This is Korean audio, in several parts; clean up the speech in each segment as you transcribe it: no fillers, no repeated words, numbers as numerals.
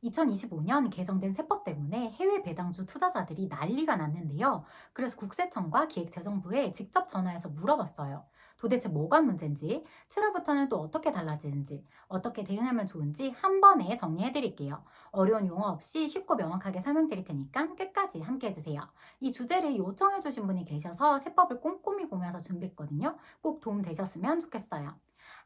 2025년 개정된 세법 때문에 해외 배당주 투자자들이 난리가 났는데요. 그래서 국세청과 기획재정부에 직접 전화해서 물어봤어요. 도대체 뭐가 문제인지, 7월부터는 또 어떻게 달라지는지, 어떻게 대응하면 좋은지 한 번에 정리해 드릴게요. 어려운 용어 없이 쉽고 명확하게 설명드릴 테니까 끝까지 함께 해주세요. 이 주제를 요청해 주신 분이 계셔서 세법을 꼼꼼히 보면서 준비했거든요. 꼭 도움 되셨으면 좋겠어요.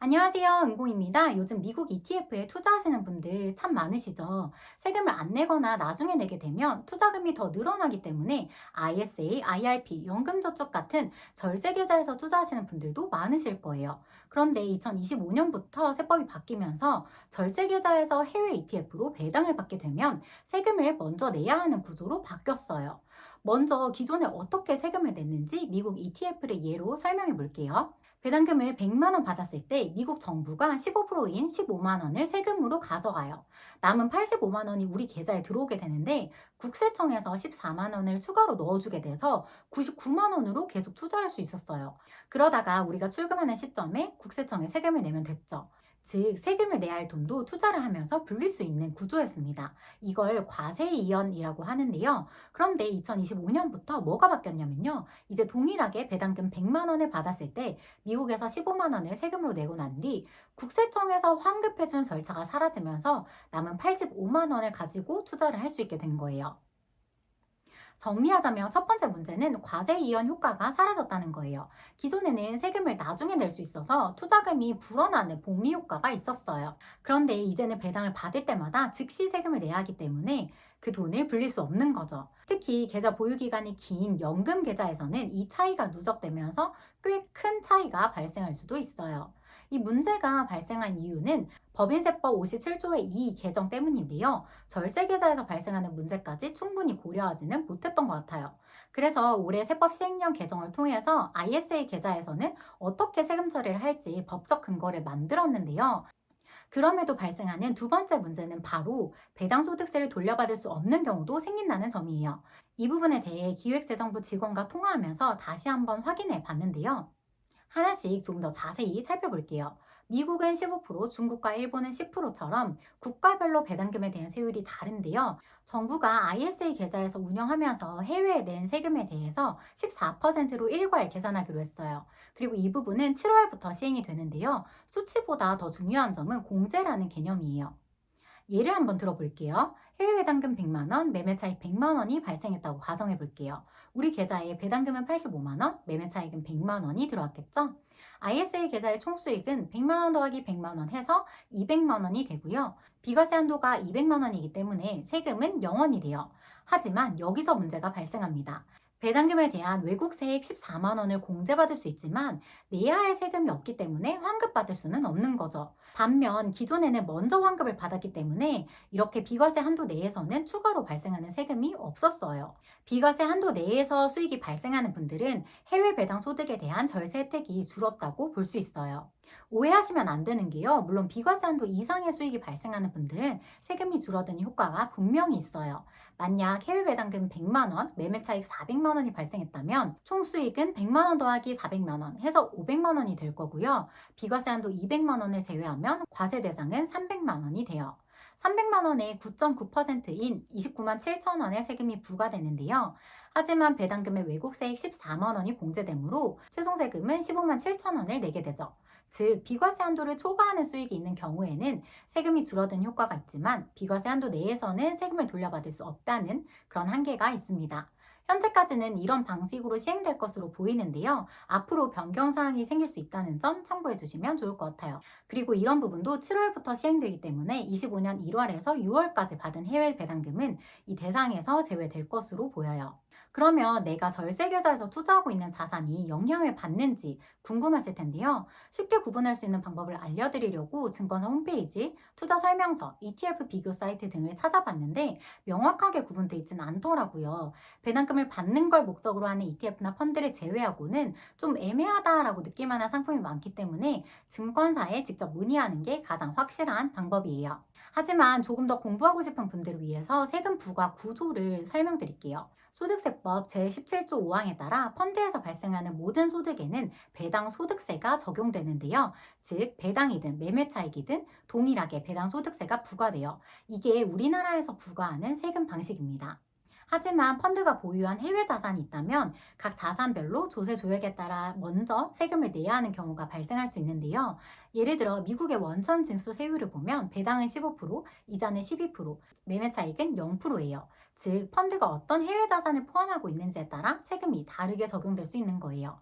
안녕하세요. 은공입니다. 요즘 미국 ETF에 투자하시는 분들 참 많으시죠? 세금을 안 내거나 나중에 내게 되면 투자금이 더 늘어나기 때문에 ISA, IRP, 연금저축 같은 절세 계좌에서 투자하시는 분들도 많으실 거예요. 그런데 2025년부터 세법이 바뀌면서 절세 계좌에서 해외 ETF로 배당을 받게 되면 세금을 먼저 내야 하는 구조로 바뀌었어요. 먼저 기존에 어떻게 세금을 냈는지 미국 ETF를 예로 설명해 볼게요. 배당금을 100만 원 받았을 때 미국 정부가 15%인 15만 원을 세금으로 가져가요. 남은 85만 원이 우리 계좌에 들어오게 되는데 국세청에서 14만 원을 추가로 넣어주게 돼서 99만 원으로 계속 투자할 수 있었어요. 그러다가 우리가 출금하는 시점에 국세청에 세금을 내면 됐죠. 즉, 세금을 내야 할 돈도 투자를 하면서 불릴 수 있는 구조였습니다. 이걸 과세이연이라고 하는데요. 그런데 2025년부터 뭐가 바뀌었냐면요. 이제 동일하게 배당금 100만 원을 받았을 때 미국에서 15만 원을 세금으로 내고 난 뒤 국세청에서 환급해준 절차가 사라지면서 남은 85만 원을 가지고 투자를 할 수 있게 된 거예요. 정리하자면 첫 번째 문제는 과세 이연 효과가 사라졌다는 거예요. 기존에는 세금을 나중에 낼 수 있어서 투자금이 불어나는 복리 효과가 있었어요. 그런데 이제는 배당을 받을 때마다 즉시 세금을 내야 하기 때문에 그 돈을 불릴 수 없는 거죠. 특히 계좌 보유 기간이 긴 연금 계좌에서는 이 차이가 누적되면서 꽤 큰 차이가 발생할 수도 있어요. 이 문제가 발생한 이유는 법인세법 57조의 2 개정 때문인데요. 절세 계좌에서 발생하는 문제까지 충분히 고려하지는 못했던 것 같아요. 그래서 올해 세법 시행령 개정을 통해서 ISA 계좌에서는 어떻게 세금 처리를 할지 법적 근거를 만들었는데요. 그럼에도 발생하는 두 번째 문제는 바로 배당소득세를 돌려받을 수 없는 경우도 생긴다는 점이에요. 이 부분에 대해 기획재정부 직원과 통화하면서 다시 한번 확인해 봤는데요. 하나씩 조금 더 자세히 살펴볼게요. 미국은 15%, 중국과 일본은 10%처럼 국가별로 배당금에 대한 세율이 다른데요. 정부가 ISA 계좌에서 운영하면서 해외에 낸 세금에 대해서 14%로 일괄 계산하기로 했어요. 그리고 이 부분은 7월부터 시행이 되는데요. 수치보다 더 중요한 점은 공제라는 개념이에요. 예를 한번 들어볼게요. 해외 배당금 100만 원, 매매 차익 100만 원이 발생했다고 가정해 볼게요. 우리 계좌에 배당금은 85만 원, 매매 차익은 100만 원이 들어왔겠죠? ISA 계좌의 총 수익은 100만 원 더하기 100만 원 해서 200만 원이 되고요. 비과세 한도가 200만 원이기 때문에 세금은 0원이 돼요. 하지만 여기서 문제가 발생합니다. 배당금에 대한 외국세액 14만 원을 공제받을 수 있지만 내야 할 세금이 없기 때문에 환급받을 수는 없는 거죠. 반면 기존에는 먼저 환급을 받았기 때문에 이렇게 비과세 한도 내에서는 추가로 발생하는 세금이 없었어요. 비과세 한도 내에서 수익이 발생하는 분들은 해외 배당 소득에 대한 절세 혜택이 줄었다고 볼 수 있어요. 오해하시면 안 되는 게요. 물론 비과세 한도 이상의 수익이 발생하는 분들은 세금이 줄어드는 효과가 분명히 있어요. 만약 해외 배당금 100만 원, 매매 차익 400만 원이 발생했다면 총 수익은 100만 원 더하기 400만 원 해서 500만 원이 될 거고요. 비과세 한도 200만 원을 제외하면 과세 대상은 300만 원이 돼요. 300만 원에 9.9%인 29만 7천 원의 세금이 부과되는데요. 하지만 배당금의 외국세액 14만 원이 공제되므로 최종 세금은 15만 7천 원을 내게 되죠. 즉, 비과세 한도를 초과하는 수익이 있는 경우에는 세금이 줄어든 효과가 있지만 비과세 한도 내에서는 세금을 돌려받을 수 없다는 그런 한계가 있습니다. 현재까지는 이런 방식으로 시행될 것으로 보이는데요. 앞으로 변경 사항이 생길 수 있다는 점 참고해 주시면 좋을 것 같아요. 그리고 이런 부분도 7월부터 시행되기 때문에 25년 1월에서 6월까지 받은 해외 배당금은 이 대상에서 제외될 것으로 보여요. 그러면 내가 절세 계좌에서 투자하고 있는 자산이 영향을 받는지 궁금하실 텐데요. 쉽게 구분할 수 있는 방법을 알려드리려고 증권사 홈페이지, 투자 설명서, ETF 비교 사이트 등을 찾아봤는데 명확하게 구분되어 있지는 않더라고요. 배당금을 받는 걸 목적으로 하는 ETF나 펀드를 제외하고는 좀 애매하다라고 느낄 만한 상품이 많기 때문에 증권사에 직접 문의하는 게 가장 확실한 방법이에요. 하지만 조금 더 공부하고 싶은 분들을 위해서 세금 부과 구조를 설명드릴게요. 소득세법 제17조 5항에 따라 펀드에서 발생하는 모든 소득에는 배당 소득세가 적용되는데요. 즉, 배당이든 매매차익이든 동일하게 배당 소득세가 부과돼요. 이게 우리나라에서 부과하는 세금 방식입니다. 하지만 펀드가 보유한 해외 자산이 있다면 각 자산별로 조세 조약에 따라 먼저 세금을 내야 하는 경우가 발생할 수 있는데요. 예를 들어 미국의 원천 징수 세율을 보면 배당은 15%, 이자는 12%, 매매 차익은 0%예요. 즉, 펀드가 어떤 해외 자산을 포함하고 있는지에 따라 세금이 다르게 적용될 수 있는 거예요.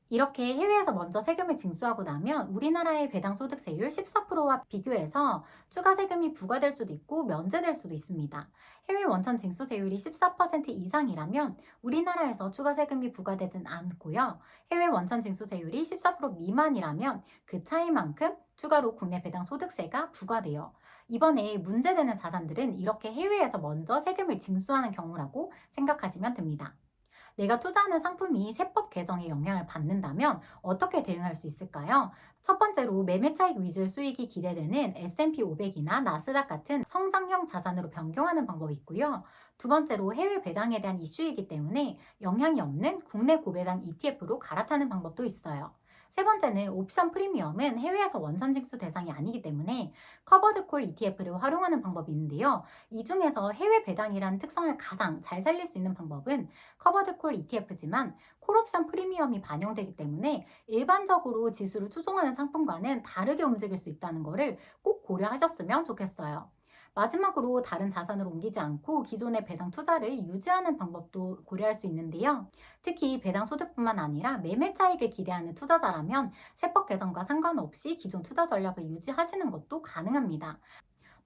이렇게 해외에서 먼저 세금을 징수하고 나면 우리나라의 배당 소득세율 14%와 비교해서 추가 세금이 부과될 수도 있고 면제될 수도 있습니다. 해외 원천 징수세율이 14% 이상이라면 우리나라에서 추가 세금이 부과되진 않고요. 해외 원천 징수세율이 14% 미만이라면 그 차이만큼 추가로 국내 배당 소득세가 부과돼요. 이번에 문제되는 자산들은 이렇게 해외에서 먼저 세금을 징수하는 경우라고 생각하시면 됩니다. 내가 투자하는 상품이 세법 개정에 영향을 받는다면 어떻게 대응할 수 있을까요? 첫 번째로 매매 차익 위주의 수익이 기대되는 S&P 500이나 나스닥 같은 성장형 자산으로 변경하는 방법이 있고요. 두 번째로 해외 배당에 대한 이슈이기 때문에 영향이 없는 국내 고배당 ETF로 갈아타는 방법도 있어요. 세 번째는 옵션 프리미엄은 해외에서 원천 징수 대상이 아니기 때문에 커버드 콜 ETF를 활용하는 방법이 있는데요. 이 중에서 해외 배당이라는 특성을 가장 잘 살릴 수 있는 방법은 커버드 콜 ETF지만 콜옵션 프리미엄이 반영되기 때문에 일반적으로 지수를 추종하는 상품과는 다르게 움직일 수 있다는 것을 꼭 고려하셨으면 좋겠어요. 마지막으로 다른 자산으로 옮기지 않고 기존의 배당 투자를 유지하는 방법도 고려할 수 있는데요. 특히 배당 소득뿐만 아니라 매매 차익을 기대하는 투자자라면 세법 개정과 상관없이 기존 투자 전략을 유지하시는 것도 가능합니다.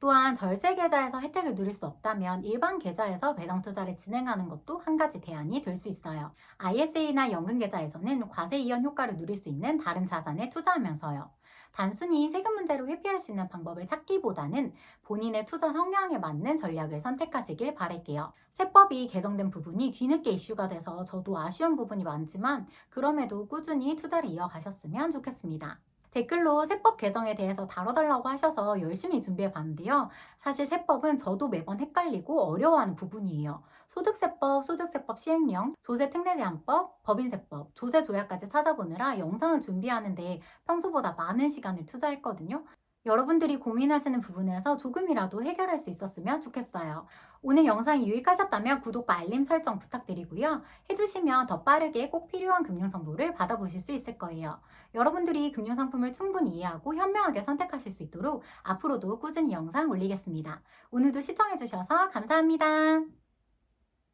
또한 절세 계좌에서 혜택을 누릴 수 없다면 일반 계좌에서 배당 투자를 진행하는 것도 한 가지 대안이 될 수 있어요. ISA나 연금 계좌에서는 과세 이연 효과를 누릴 수 있는 다른 자산에 투자하면서요. 단순히 세금 문제로 회피할 수 있는 방법을 찾기보다는 본인의 투자 성향에 맞는 전략을 선택하시길 바랄게요. 세법이 개정된 부분이 뒤늦게 이슈가 돼서 저도 아쉬운 부분이 많지만 그럼에도 꾸준히 투자를 이어가셨으면 좋겠습니다. 댓글로 세법 개정에 대해서 다뤄달라고 하셔서 열심히 준비해 봤는데요. 사실 세법은 저도 매번 헷갈리고 어려워하는 부분이에요. 소득세법, 소득세법 시행령, 조세특례제한법, 법인세법, 조세조약까지 찾아보느라 영상을 준비하는데 평소보다 많은 시간을 투자했거든요. 여러분들이 고민하시는 부분에서 조금이라도 해결할 수 있었으면 좋겠어요. 오늘 영상이 유익하셨다면 구독과 알림 설정 부탁드리고요. 해두시면 더 빠르게 꼭 필요한 금융 정보를 받아보실 수 있을 거예요. 여러분들이 금융 상품을 충분히 이해하고 현명하게 선택하실 수 있도록 앞으로도 꾸준히 영상 올리겠습니다. 오늘도 시청해주셔서 감사합니다.